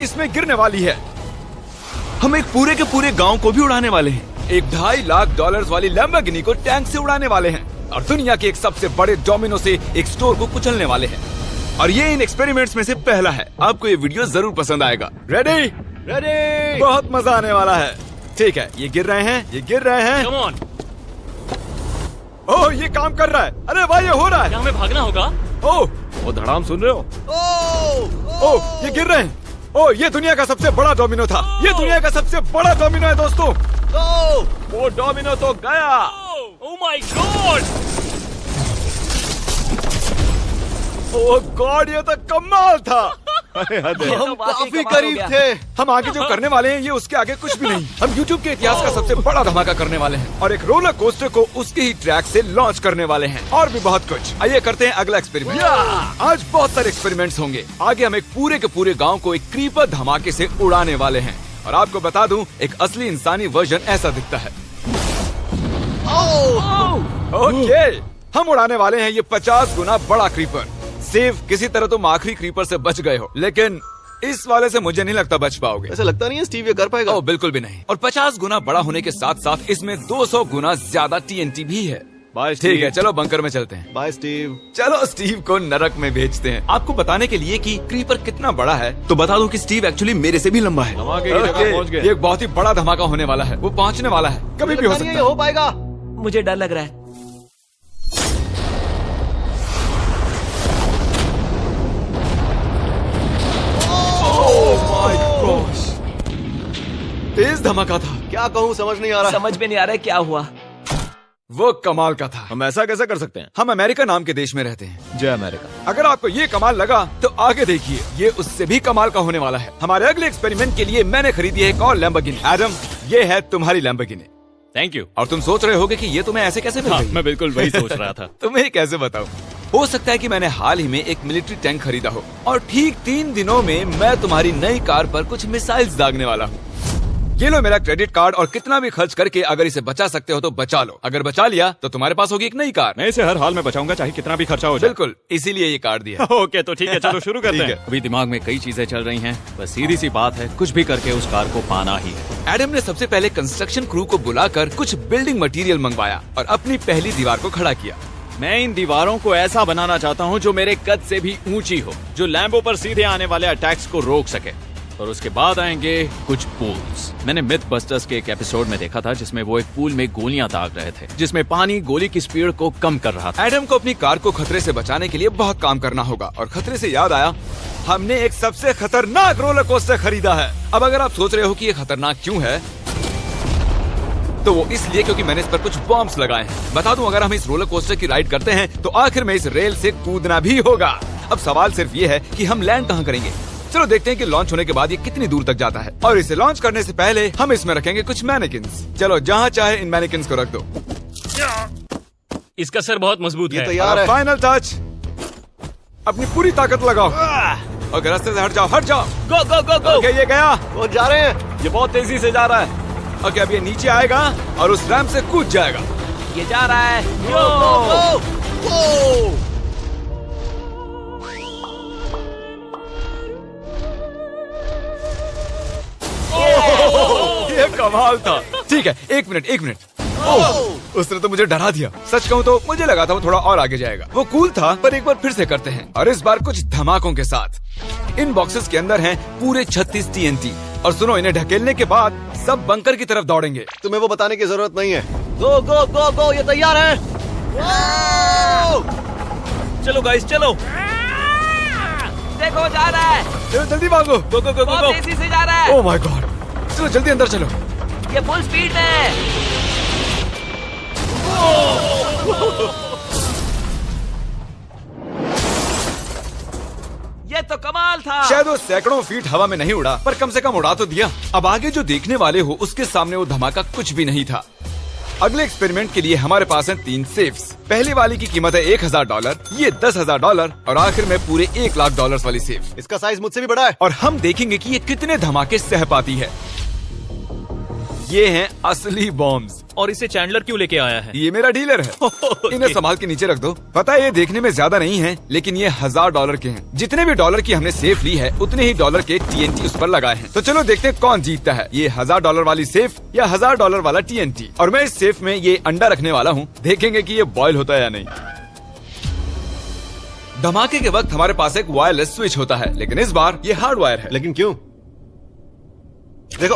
इसमें गिरने वाली है। हम एक पूरे के पूरे गांव को भी उड़ाने वाले हैं। एक $2.5 लाख वाली लैम्बोर्गिनी को टैंक से उड़ाने वाले हैं और दुनिया के एक सबसे बड़े डोमिनो से एक स्टोर को कुचलने वाले हैं। और ये इन एक्सपेरिमेंट्स में से पहला है। आपको ये वीडियो जरूर पसंद आएगा। रेडी? रेडी। बहुत मजा आने वाला है। ठीक है, ये गिर रहे हैं, ये गिर रहे हैं। Come on. ओह, ये काम कर रहा है। अरे भाई, ये हो रहा है। क्या हमें भागना होगा? ओह, वो धड़ाम सुन रहे हो? ओह, ये गिर रहे हैं। ओह, ये दुनिया का सबसे बड़ा डोमिनो था। ये दुनिया का सबसे बड़ा डोमिनो है दोस्तों। वो डोमिनो तो गया। Oh my God! Oh God, ये तो कमाल था। हम काफी करीब थे। हम आगे जो करने वाले हैं ये उसके आगे कुछ भी नहीं। हम YouTube के इतिहास का सबसे बड़ा धमाका करने वाले हैं और एक रोलर कोस्टर को उसके ही ट्रैक से लॉन्च करने वाले हैं और भी बहुत कुछ। आइए करते हैं अगला एक्सपेरिमेंट। आज बहुत सारे एक्सपेरिमेंट्स होंगे। आगे हम एक पूरे के पूरे गांव को एक क्रीपर धमाके से उड़ाने वाले हैं और आपको बता दूं, एक असली इंसानी वर्जन ऐसा दिखता है। ओके, हम उड़ाने वाले हैं ये 50 गुना बड़ा क्रीपर। सेव, किसी तरह तुम आखिरी क्रीपर से बच गए हो, लेकिन इस वाले से मुझे नहीं लगता बच पाओगे। ऐसा लगता नहीं है स्टीव ये कर पाएगा। ओह बिल्कुल भी नहीं। और 50 गुना बड़ा होने के साथ साथ इसमें 200 गुना ज्यादा TNT भी है। बाय ठीक है, चलो बंकर में चलते हैं। Bye Steve. चलो स्टीव को नरक में भेजते हैं। आपको बताने के लिए कि क्रीपर कितना बड़ा है तो बता दूं कि स्टीव एक्चुअली मेरे से भी लंबा है। धमाके की जगह पहुंच गए। ये एक बहुत ही बड़ा धमाका होने वाला है। वो पहुंचने वाला है, कभी भी हो सकता है। हो पाएगा। मुझे डर लग रहा है। तेज धमाका था। क्या कहूँ समझ नहीं आ रहा। समझ में नहीं आ रहा है क्या हुआ। वो कमाल का था। हम ऐसा कैसे कर सकते हैं? हम अमेरिका नाम के देश में रहते हैं। जय अमेरिका। अगर आपको ये कमाल लगा तो आगे देखिए, ये उससे भी कमाल का होने वाला है। हमारे अगले एक्सपेरिमेंट के लिए मैंने खरीदी है एक और लैम्बोर्गिनी। एडम, ये है तुम्हारी लैम्बोर्गिनी। Thank you. और तुम सोच रहे होगे कि ये तुम्हें ऐसे कैसे मिल गई? मैं बिल्कुल वही सोच रहा था। तुम्हें कैसे बताऊं? हो सकता है कि मैंने हाल ही में एक मिलिट्री टैंक खरीदा हो और ठीक 3 दिनों में मैं तुम्हारी नई कार पर कुछ मिसाइल्स दागने वाला हूँ। ये लो मेरा क्रेडिट कार्ड और कितना भी खर्च करके अगर इसे बचा सकते हो तो बचा लो। अगर बचा लिया तो तुम्हारे पास होगी एक नई कार। मैं इसे हर हाल में बचाऊंगा, चाहे कितना भी खर्चा हो जाए। बिल्कुल, इसीलिए ये कार्ड दिया। ओके, तो ठीक है, चलो शुरू करते ठीक हैं। है। अभी दिमाग में कई चीजें चल रही हैं, बस सीधी सी बात है, कुछ भी करके उस कार को पाना ही है। एडम ने सबसे पहले कंस्ट्रक्शन क्रू को बुलाकर कुछ बिल्डिंग मटेरियल मंगवाया और अपनी पहली दीवार को खड़ा किया। मैं इन दीवारों को ऐसा बनाना चाहता हूँ जो मेरे कद से भी ऊंची हो, जो लैम्बो पर सीधे आने वाले अटैक्स को रोक सके। और उसके बाद आएंगे कुछ पूल्स। मैंने मिथ बस्टर्स के एक एपिसोड में देखा था जिसमें वो एक पूल में गोलियां दाग रहे थे, जिसमें पानी गोली की स्पीड को कम कर रहा था। एडम को अपनी कार को खतरे से बचाने के लिए बहुत काम करना होगा और खतरे से याद आया, हमने एक सबसे खतरनाक रोलर कोस्टर खरीदा है। अब अगर आप सोच रहे हो कि ये खतरनाक क्यों है, तो वो इसलिए क्योंकि मैंने इस पर कुछ बॉम्ब्स लगाए हैं। बता दूं, अगर हम इस रोलर कोस्टर की राइड करते हैं तो आखिर में इस रेल से कूदना भी होगा। अब सवाल सिर्फ ये है कि हम लैंड कहाँ करेंगे। चलो देखते हैं कि लॉन्च होने के बाद ये कितनी दूर तक जाता है। और इसे लॉन्च करने से पहले हम इसमें रखेंगे कुछ मैनिकिन्स। चलो जहाँ चाहे इन मैनिकिन्स को रख दो। इसका सर बहुत मजबूत ये है। तैयार है। फाइनल टच, अपनी पूरी ताकत लगाओ और रास्ते से हट जाओ, हट जाओ। गो गो गो गो। ओके, ये गया। वो जा रहे हैं। ये बहुत तेजी से जा रहा है। ओके, अब ये नीचे आएगा और उस रैंप से कूद जाएगा। ये जा रहा है। गो, गो, गो। ये कमाल था। ठीक है, एक मिनट। ओह, उसने तो मुझे डरा दिया। सच कहूँ तो मुझे लगा था वो थोड़ा और आगे जाएगा। वो कूल था, पर एक बार फिर से करते हैं और इस बार कुछ धमाकों के साथ। इन बॉक्सेस के अंदर हैं पूरे 36 TNT और सुनो, इन्हें ढकेलने के बाद सब बंकर की तरफ दौड़ेंगे। तुम्हें वो बताने की जरूरत नहीं है। गो गो गो गो, ये तैयार है। चलो गाइस, चलो। देखो जा रहा है। चलो जल्दी भागो। गो गो गो गो Oh गो। तेजी से जा रहा है। ओह माय गॉड, चलो जल्दी अंदर चलो। ये फुल स्पीड है। ये तो कमाल था। शायद वो सैकड़ों फीट हवा में नहीं उड़ा, पर कम से कम उड़ा तो दिया। अब आगे जो देखने वाले हो उसके सामने वो धमाका कुछ भी नहीं था। अगले एक्सपेरिमेंट के लिए हमारे पास हैं 3 सेफ्स। पहली वाली की कीमत है $1000, ये $10,000 और आखिर में पूरे $1 लाख वाली सेफ। इसका साइज मुझसे भी बड़ा है। और हम देखेंगे कि ये कितने धमाके सह पाती है। ये हैं असली बॉम्ब्स। और इसे चैंडलर क्यों लेके आया है? ये मेरा डीलर है। इन्हें संभाल के नीचे रख दो। पता है ये देखने में ज्यादा नहीं है, लेकिन ये $1000 के हैं। जितने भी डॉलर की हमने सेफ ली है, उतने ही डॉलर के TNT उस पर लगाए हैं। तो चलो देखते हैं कौन जीतता है, ये $1000 वाली सेफ या $1000 वाला TNT। और मैं इस सेफ में ये अंडा रखने वाला हूँ, देखेंगे कि ये बॉयल होता है या नहीं। धमाके के वक्त हमारे पास एक वायरलेस स्विच होता है, लेकिन इस बार ये हार्ड वायर है। लेकिन क्यों? देखो,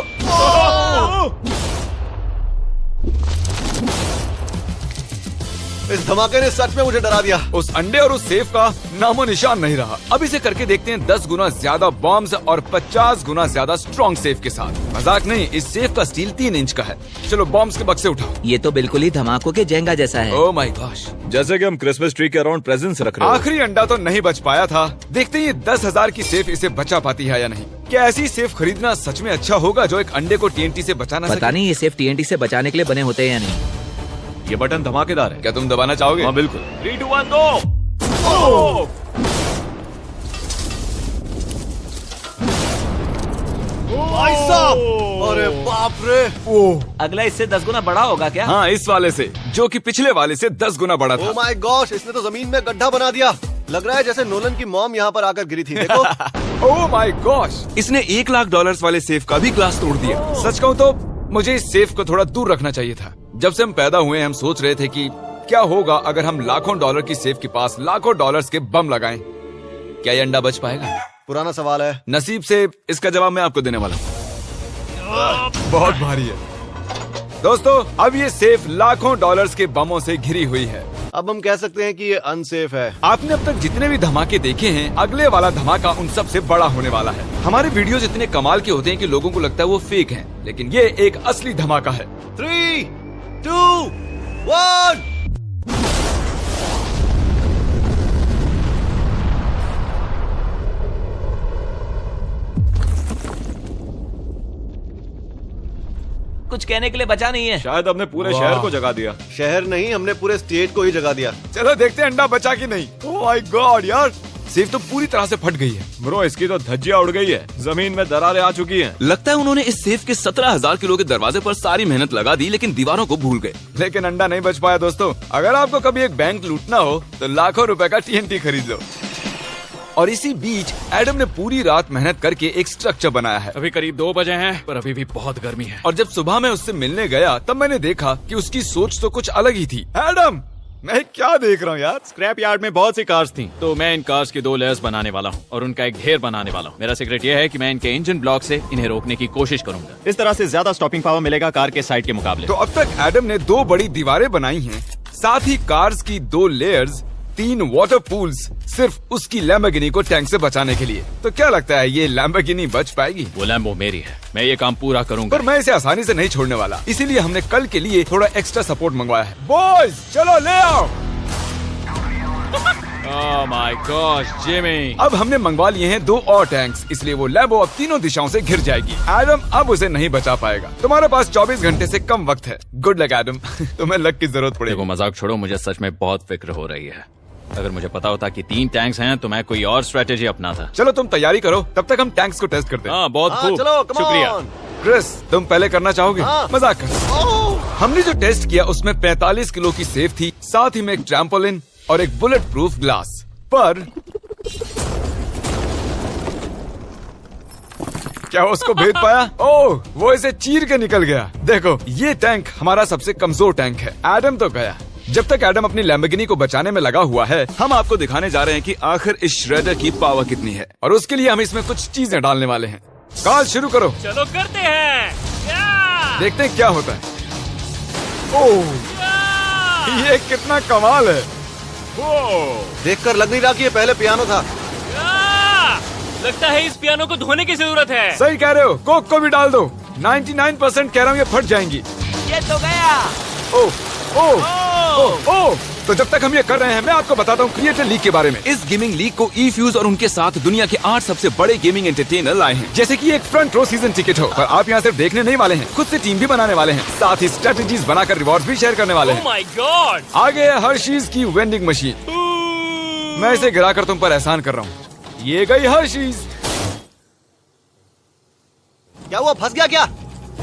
इस धमाके ने सच में मुझे डरा दिया। उस अंडे और उस सेफ का नामो निशान नहीं रहा। अब इसे करके देखते हैं 10 गुना ज्यादा बॉम्ब्स और 50 गुना ज्यादा स्ट्रॉन्ग सेफ के साथ। मजाक नहीं, इस सेफ का स्टील 3 इंच का है। चलो बॉम्ब्स के बक्से उठाओ। ये तो बिल्कुल ही धमाकों के जेंगा जैसा है। ओह माय गॉश, जैसे कि हम क्रिसमस ट्री के अराउंड प्रेजेंट्स रख रहे हैं। आखिरी अंडा तो नहीं बच पाया था। देखते हैं ये 10,000 की सेफ इसे बचा पाती है या नहीं। क्या ऐसी सेफ खरीदना सच में अच्छा होगा जो एक अंडे को TNT से बचा ना पता सके? नहीं ये सेफ TNT से बचाने के लिए बने होते हैं या नहीं। ये बटन धमाकेदार है। क्या तुम दबाना चाहोगे? हाँ बिल्कुल। 3, 2, 1 गो। भाई साहब, अरे बाप रे। अगला इससे 10 गुना बड़ा होगा क्या? हाँ, इस वाले से, जो कि पिछले वाले से 10 गुना बड़ा ओ था। माय गॉश, इसने तो जमीन में गड्ढा बना दिया। लग रहा है जैसे नोलन की मॉम यहाँ पर आकर गिरी थी। देखो। ओह माय गॉश, इसने $1,00,000 वाले सेफ का भी ग्लास तोड़ दिया। सच कहूँ तो मुझे इस सेफ को थोड़ा दूर रखना चाहिए था। जब से हम पैदा हुए हम सोच रहे थे कि क्या होगा अगर हम लाखों डॉलर की सेफ के पास लाखों डॉलर्स के बम लगाएं। क्या ये अंडा बच पाएगा? पुराना सवाल है। नसीब से इसका जवाब मैं आपको देने वाला हूँ। बहुत भारी है दोस्तों। अब ये सेफ लाखों डॉलर्स के बमों से घिरी हुई है। अब हम कह सकते हैं कि ये अनसेफ है। आपने अब तक जितने भी धमाके देखे हैं, अगले वाला धमाका उन सब से बड़ा होने वाला है। हमारे वीडियो इतने कमाल के होते हैं कि लोगों को लगता है वो फेक हैं, लेकिन ये एक असली धमाका है। 3, 2, 1। कुछ कहने के लिए बचा नहीं है। शायद हमने पूरे शहर को जगा दिया। शहर नहीं, हमने पूरे स्टेट को ही जगा दिया। चलो देखते हैं अंडा बचा कि नहीं। ओह माय गॉड यार, सेफ तो पूरी तरह से फट गई है। ब्रो, इसकी तो धज्जियां उड़ गई है। जमीन में दरारें आ चुकी हैं। लगता है उन्होंने इस सेफ के 17,000 किलो के दरवाजे पर सारी मेहनत लगा दी, लेकिन दीवारों को भूल गए। लेकिन अंडा नहीं बच पाया दोस्तों। अगर आपको कभी एक बैंक लूटना हो तो लाखों रुपए का TNT खरीद लो। और इसी बीच एडम ने पूरी रात मेहनत करके एक स्ट्रक्चर बनाया है। अभी करीब 2 बजे हैं, पर अभी भी बहुत गर्मी है। और जब सुबह मैं उससे मिलने गया तब मैंने देखा कि उसकी सोच तो कुछ अलग ही थी। एडम, मैं क्या देख रहा हूँ यार? स्क्रैप यार्ड में बहुत सी कार्स थी, तो मैं इन कार्स की 2 लेयर्स बनाने वाला हूँ और उनका एक ढेर बनाने वाला हूँ। मेरा सीक्रेट ये है कि मैं इनके इंजन ब्लॉक से इन्हें रोकने की कोशिश करूंगा। इस तरह से ज्यादा स्टॉपिंग पावर मिलेगा कार के साइड के मुकाबले। तो अब तक एडम ने 2 बड़ी दीवारें बनाई हैं, साथ ही कार्स की 2 लेयर्स, 3 वाटर पूल्स, सिर्फ उसकी लैम्बोर्गिनी को टैंक से बचाने के लिए। तो क्या लगता है ये लैम्बोर्गिनी बच पाएगी? वो लैम्बो मेरी है, मैं ये काम पूरा करूंगा। पर मैं इसे आसानी से नहीं छोड़ने वाला, इसीलिए हमने कल के लिए थोड़ा एक्स्ट्रा सपोर्ट मंगवाया है। बॉयज चलो ले आओ। Oh my gosh Jimmy. अब हमने मंगवा लिए हैं 2 और टैंक्स, इसलिए वो लैम्बो अब तीनों दिशाओं से घिर जाएगी। एडम अब उसे नहीं बचा पाएगा। तुम्हारे पास 24 घंटे से कम वक्त है। Good luck Adam. तुम्हें लक की जरूरत देखो पड़ेगी। मजाक छोड़ो, मुझे सच में बहुत फिक्र हो रही है। अगर मुझे पता होता कि 3 टैंक्स हैं तो मैं कोई और स्ट्रेटेजी अपनाता। चलो तुम तैयारी करो, तब तक हम टैंक्स को टेस्ट करते हैं। हाँ बहुत हाँ, खूब, चलो, come शुक्रिया। on। क्रिस, तुम पहले करना चाहोगे? हाँ। मजाक कर। हमने जो टेस्ट किया उसमें 45 किलो की सेफ थी, साथ ही में एक ट्रैम्पोलिन और एक बुलेट प्रूफ ग्लास। पर क्या उसको भेद पाया? ओह, वो इसे चीर के निकल गया। देखो, ये टैंक हमारा सबसे कमजोर टैंक है। एडम तो गया। जब तक एडम अपनी लैम्बोर्गिनी को बचाने में लगा हुआ है, हम आपको दिखाने जा रहे हैं कि आखिर इस श्रेडर की पावर कितनी है, और उसके लिए हम इसमें कुछ चीजें डालने वाले हैं। कॉल शुरू करो। चलो करते हैं। या! देखते हैं क्या होता है। ओह, या! ये कितना कमाल है। देखकर लग नहीं रहा कि ये पहले पियानो था। या! लगता है इस पियानो को धोने की जरूरत है। सही कह रहे हो, कोक को भी डाल दो। 99% कह रहा हूँ ये फट जाएंगी। ये तो गया। ओह ओह ओह ओह। तो जब तक हम ये कर रहे हैं, मैं आपको बताता हूँ क्रिएटर लीग के बारे में। इस गेमिंग लीग को E-Fuse और उनके साथ दुनिया के 8 सबसे बड़े गेमिंग एंटरटेनर लाए हैं। जैसे कि एक फ्रंट रो सीजन टिकट हो, पर आप यहाँ सिर्फ देखने नहीं वाले हैं, खुद से टीम भी बनाने वाले हैं, साथ ही स्ट्रेटेजीज बनाकर रिवॉर्ड भी शेयर करने वाले ओह हैं। My God. आगे है हर्शीज की वेंडिंग मशीन। मैं इसे गिराकर तुम पर एहसान कर रहा हूँ। ये गई हर्शीज। क्या हुआ, फंस गया क्या?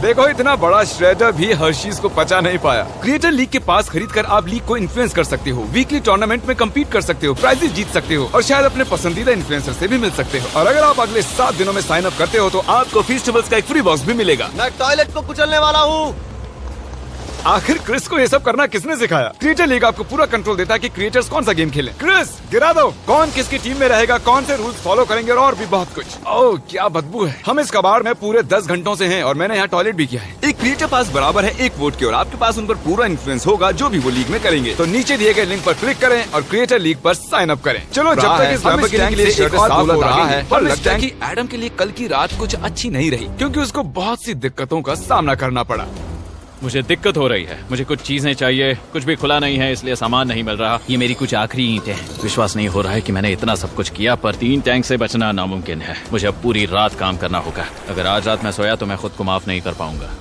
देखो इतना बड़ा श्रेडर भी हर्शीज को पचा नहीं पाया। क्रिएटर लीग के पास खरीद कर आप लीग को इन्फ्लुएंस कर सकते हो, वीकली टूर्नामेंट में कम्पीट कर सकते हो, प्राइजेस जीत सकते हो और शायद अपने पसंदीदा इन्फ्लुएंसर से भी मिल सकते हो। और अगर आप अगले 7 दिनों में साइन अप करते हो तो आपको फेस्टिवल्स का एक फ्री बॉक्स भी मिलेगा। मैं टॉयलेट को कुचलने वाला हूँ। आखिर क्रिस को ये सब करना किसने सिखाया? क्रिएटर लीग आपको पूरा कंट्रोल देता है कि क्रिएटर्स कौन सा गेम खेलें। क्रिस गिरा दो, कौन किसकी टीम में रहेगा, कौन से रूल्स फॉलो करेंगे और भी बहुत कुछ। ओह क्या बदबू है। हम इस कबाड़ में पूरे 10 घंटों से हैं और मैंने यहाँ टॉयलेट भी किया है। एक क्रिएटर पास बराबर है एक वोट के और आपके पास उन पर पूरा इन्फ्लुएंस होगा जो भी वो लीग में करेंगे। तो नीचे दिए गए लिंक पर क्लिक करें और क्रिएटर लीग पर साइन अप करें। चलो जब तक इस लैम्बोर्गिनी के लिए शर्ट साफ हो रहा है, पर लगता है कि एडम के लिए कल की रात कुछ अच्छी नहीं रही क्योंकि उसको बहुत सी दिक्कतों का सामना करना पड़ा। मुझे दिक्कत हो रही है, मुझे कुछ चीजें चाहिए, कुछ भी खुला नहीं है इसलिए सामान नहीं मिल रहा। ये मेरी कुछ आखिरी ईंटें हैं। विश्वास नहीं हो रहा है कि मैंने इतना सब कुछ किया पर 3 टैंक से बचना नामुमकिन है। मुझे अब पूरी रात काम करना होगा। अगर आज रात मैं सोया तो मैं खुद को माफ नहीं कर पाऊंगा।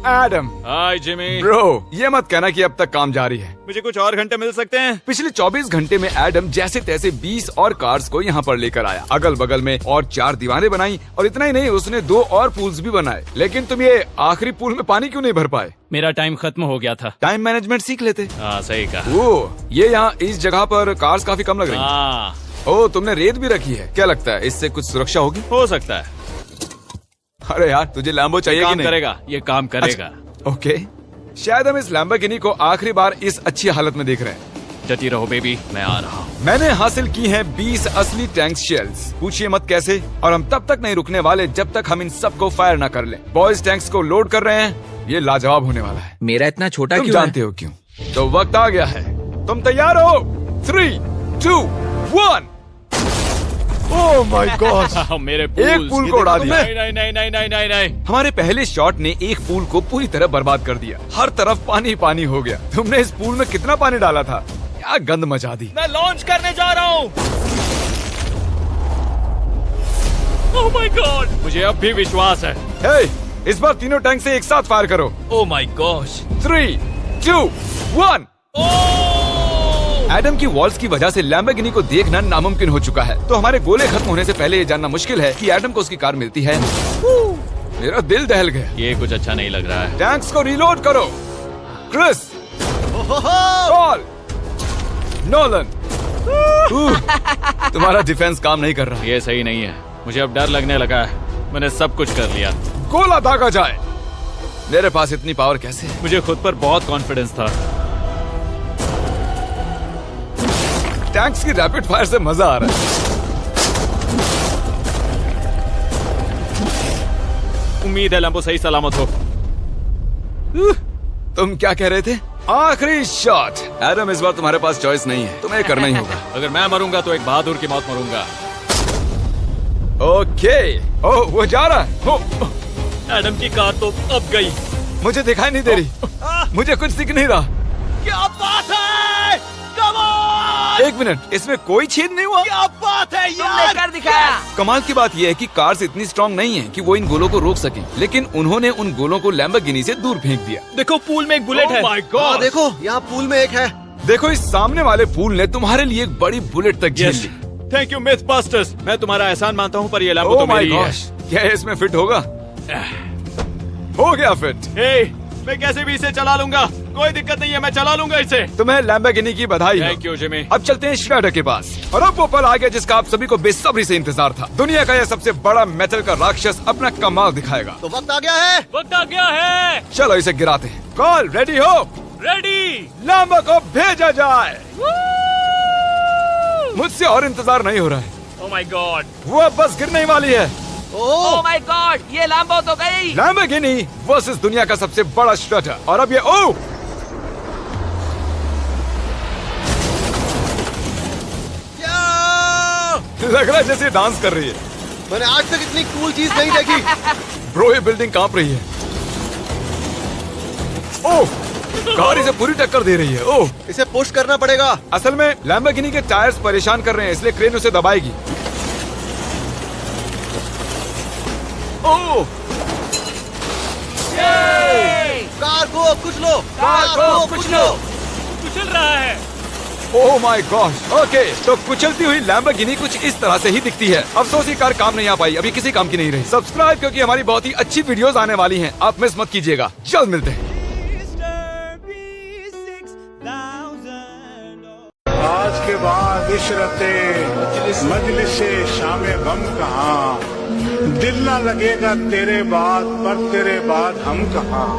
एडम, हाय जिमी। ब्रो, ये मत कहना कि अब तक काम जारी है। मुझे कुछ और घंटे मिल सकते हैं? पिछले 24 घंटे में एडम जैसे तैसे 20 और कार्स को यहाँ पर लेकर आया, अगल बगल में और 4 दीवारें बनाई और इतना ही नहीं उसने 2 और पूल्स भी बनाए। लेकिन तुम ये आखिरी पूल में पानी क्यों नहीं भर पाए? मेरा टाइम खत्म हो गया था। टाइम मैनेजमेंट सीख लेते। हाँ सही कहा। ओ, ये यहाँ इस जगह पर कार्स काफी कम लग रही हैं। हाँ ओ, तुमने रेत भी रखी है। क्या लगता है इससे कुछ सुरक्षा होगी? हो सकता है। अरे यार, तुझे लैम्बो चाहिए कि काम नहीं? करेगा, ये काम करेगा। ओके, शायद हम इस लैम्बोर्गिनी को आखिरी बार इस अच्छी हालत में देख रहे हैं। डटी रहो बेबी, मैं आ रहा हूँ। मैंने हासिल की हैं 20 असली टैंक शेल्स। पूछिए मत कैसे, और हम तब तक नहीं रुकने वाले जब तक हम इन सबको फायर ना कर लें। बॉयज टैंक्स को लोड कर रहे हैं, ये लाजवाब होने वाला है। मेरा इतना छोटा तुम क्यों जानते हो क्यों? तो वक्त आ गया है। तुम तैयार हो? 3, 2, 1। ओह माय गॉड, मेरे एक पूल को उड़ा दिया। नहीं नहीं नहीं नहीं नहीं नहीं। हमारे पहले शॉट ने एक पूल को पूरी तरह बर्बाद कर दिया। हर तरफ पानी पानी हो गया। तुमने इस पूल में कितना पानी डाला था? क्या गंद मचा दी। मैं लॉन्च करने जा रहा हूँ। ओह माय गॉड, मुझे अब भी विश्वास है। हे, इस बार तीनों टैंक से एक साथ फायर करो। Oh my gosh. 3, 2, 1। एडम की वॉल्स की वजह से लैम्बोर्गिनी को देखना नामुमकिन हो चुका है। तो हमारे गोले खत्म होने से पहले ये जानना मुश्किल है कि एडम को उसकी कार मिलती है। मेरा दिल दहल गया। ये कुछ अच्छा नहीं लग रहा है। टैंक्स को रीलोड करो। Chris, Paul, Nolan. तुम्हारा डिफेंस काम नहीं कर रहा। ये सही नहीं है। मुझे अब डर लगने लगा है। मैंने सब कुछ कर लिया। गोला दागा जाए। मेरे पास इतनी पावर कैसे? मुझे खुद पर बहुत कॉन्फिडेंस था। टैंक्स की रैपिड फायर से मजा आ रहा है। उम्मीद है लंबो सही सलामत हो। तुम क्या कह रहे थे? आखिरी शॉट। एडम, इस बार तुम्हारे पास चॉइस नहीं है, तुम्हें करना ही होगा। अगर मैं मरूंगा तो एक बहादुर की मौत मरूंगा। ओके। ओह, वो जा रहा है। ओह, एडम की कार तो अब गई। मुझे दिखाई नहीं दे रही। मुझे कुछ दिख नहीं रहा। क्या बात है? Come on! एक मिनट, इसमें कोई छेद नहीं हुआ। क्या बात है तुमने यार? कर दिखाया। कमाल की बात यह है कि कार्स इतनी स्ट्रांग नहीं है कि वो इन गोलों को रोक सके, लेकिन उन्होंने उन गोलों को लैम्बोर्गिनी से दूर फेंक दिया। देखो पूल में एक बुलेट है। माय हाँ, गॉड। देखो यहाँ पूल में एक है। देखो, इस सामने वाले पूल ने तुम्हारे लिए एक बड़ी बुलेट तक झेल ली। Thank you MythBusters. मैं तुम्हारा एहसान मानता हूँ पर ये लैम्बो तो ओह माय मेरी है। गॉश, क्या इसमें फिट होगा? हो गया फिट। हे, मैं कैसे भी इसे चला लूंगा। कोई दिक्कत नहीं है, मैं चला लूंगा इसे। तुम्हें लैम्बोर्गिनी की बधाई हो। Thank you Jimmy. अब चलते हैं श्रेडर के पास। और अब वो पल आ गया जिसका आप सभी को बेसब्री से इंतजार था। दुनिया का यह सबसे बड़ा मेटल का राक्षस अपना कमाल दिखाएगा। तो वक्त आ गया है। वक्त आ गया है। चलो इसे गिराते हैं। कॉल रेडी हो? रेडी। लैम्बो को भेजा जाए। मुझसे और इंतजार नहीं हो रहा है। Oh my God. वो अब बस गिरने ही वाली है। ओह माय गॉड, ये लैम्बो तो गई। लैम्बोर्गिनी वर्सेस दुनिया का सबसे बड़ा श्रेडर। और अब ये ओ लग रहा है जैसे डांस कर रही है। मैंने आज तक इतनी कूल चीज नहीं देखी। ब्रो, ये बिल्डिंग कांप रही है। ओह, कार इसे पूरी टक्कर दे रही है। ओह, इसे पुश करना पड़ेगा। असल में लैम्बोर्गिनी के टायर्स परेशान कर रहे हैं, इसलिए क्रेन उसे दबाएगी। ओह, कार को कुछ लो। कार को कुछ लो। कुचल रहा है। Oh my gosh. ओके, तो कुचलती हुई लैम्बोर्गिनी कुछ इस तरह से ही दिखती है। अफसोस ये कार काम नहीं आ पाई, अभी किसी काम की नहीं रही। सब्सक्राइब क्योंकि हमारी बहुत ही अच्छी वीडियोस आने वाली हैं, आप मिस मत कीजिएगा। जल्द मिलते हैं। आज के बाद इशरते मजलिस से शामे गम कहाँ, दिल न लगेगा तेरे बाद, पर तेरे बाद हम कहाँ।